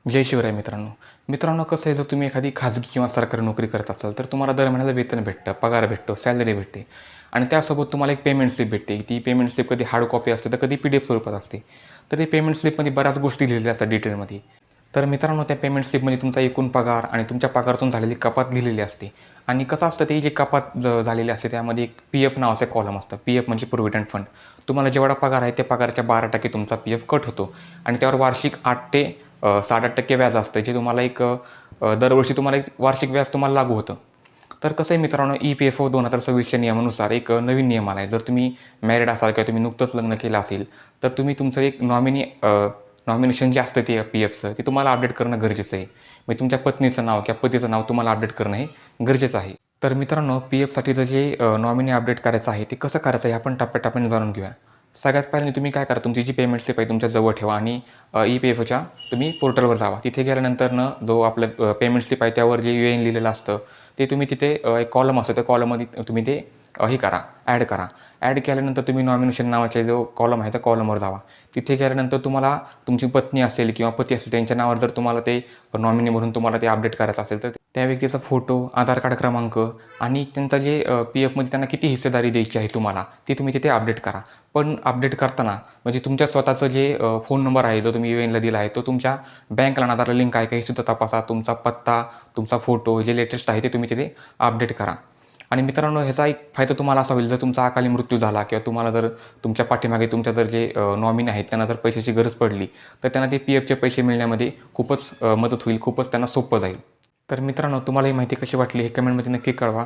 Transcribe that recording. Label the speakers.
Speaker 1: जय शिवराय मित्रांनो. मित्रांनो कसं आहे, जर तुम्ही एखादी खाजगी किंवा सरकारी नोकरी करत असाल तर तुम्हाला दर महिन्याला वेतन भेटतं, पगार भेटतो, सॅलरी भेटते आणि त्यासोबत तुम्हाला एक पेमेंट स्लिप भेटते. ती पेमेंट स्लिप कधी हार्ड कॉपी असते तर कधी PDF स्वरूपात असते. तर ते पेमेंट स्लिपमध्ये बऱ्याच गोष्टी लिहिलेल्या असतात डिटेलमध्ये. तर मित्रांनो, त्या पेमेंट स्लिपमध्ये तुमचा एकूण पगार आणि तुमच्या पगारातून झालेली कपात लिहिलेली असते. आणि कसं असतं, ते जे कपात झालेली असते त्यामध्ये एक PF नावाचं कॉलम असतं. PF म्हणजे प्रोव्हिडंट फंड. तुम्हाला जेवढा पगार आहे त्या पगाराच्या 12% तुमचा PF कट होतो आणि त्यावर वार्षिक 8 ते 7-8% व्याज असतं, जे तुम्हाला दरवर्षी तुम्हाला एक वार्षिक व्याज तुम्हाला लागू होतं. तर कसं आहे मित्रांनो, EPFO 2026च्या नियमानुसार एक नवीन नियम आला आहे. जर तुम्ही मॅरिड असाल किंवा तुम्ही नुकतंच लग्न केलं असेल, तर तुम्ही तुमचं एक नॉमिनेशन जे असतं ते PFचं, ते तुम्हाला अपडेट करणं गरजेचं आहे. म्हणजे तुमच्या पत्नीचं नाव किंवा पतीचं नाव तुम्हाला अपडेट करणं हे गरजेचं आहे. तर मित्रांनो, PFसाठीचं जे नॉमिनी अपडेट करायचं आहे, ते कसं करायचं आहे आपण टप्प्याटप्प्याने जाणून घेऊया. सगळ्यात पहिल्यांदा तुम्ही काय करा, तुमची जी पेमेंट स्लिप आहे तुमच्या जवळ ठेवा आणि EPFOच्या तुम्ही पोर्टलवर जावा. तिथे गेल्यानंतरनं जो आपलं पेमेंट स्लिप आहे त्यावर जे UN लिहिलेलं असतं, ते तुम्ही तिथे एक कॉलम असतो, त्या कॉलममध्ये तुम्ही ते हे करा, ॲड करा. ॲड केल्यानंतर तुम्ही नॉमिनेशन नावाचे जो कॉलम आहे त्या कॉलमवर जावा. तिथे गेल्यानंतर तुम्हाला तुमची पत्नी असेल किंवा पती असेल त्यांच्या नावावर जर तुम्हाला ते नॉमिनी म्हणून तुम्हाला ते अपडेट करायचं असेल, तर त्या व्यक्तीचा फोटो, आधार कार्ड क्रमांक आणि त्यांचा जे PFमध्ये त्यांना किती हिस्सेदारी द्यायची आहे तुम्हाला, ती तुम्ही तिथे अपडेट करा. पण अपडेट करताना म्हणजे तुमच्या स्वतःचं जे फोन नंबर आहे जो तुम्ही UNला दिला आहे, तो तुमच्या बँकला आणि आधारला लिंक आहे का हे सुद्धा तपासा. तुमचा पत्ता, तुमचा फोटो जे लेटेस्ट आहे ते तुम्ही तिथे अपडेट करा. आणि मित्रांनो, ह्याचा एक फायदा तुम्हाला असा होईल, जर तुमचा अकाली मृत्यू झाला किंवा तुम्हाला जर तुमच्या पाठीमागे तुमच्या जर जे नॉमिनी आहेत त्यांना जर पैशाची गरज पडली, तर त्यांना ते PFचे पैसे मिळण्यामध्ये खूपच मदत होईल, खूपच त्यांना सोपं जाईल. तर मित्रांनो, तुम्हाला ही माहिती कशी वाटली हे कमेंटमध्ये नक्की कळवा.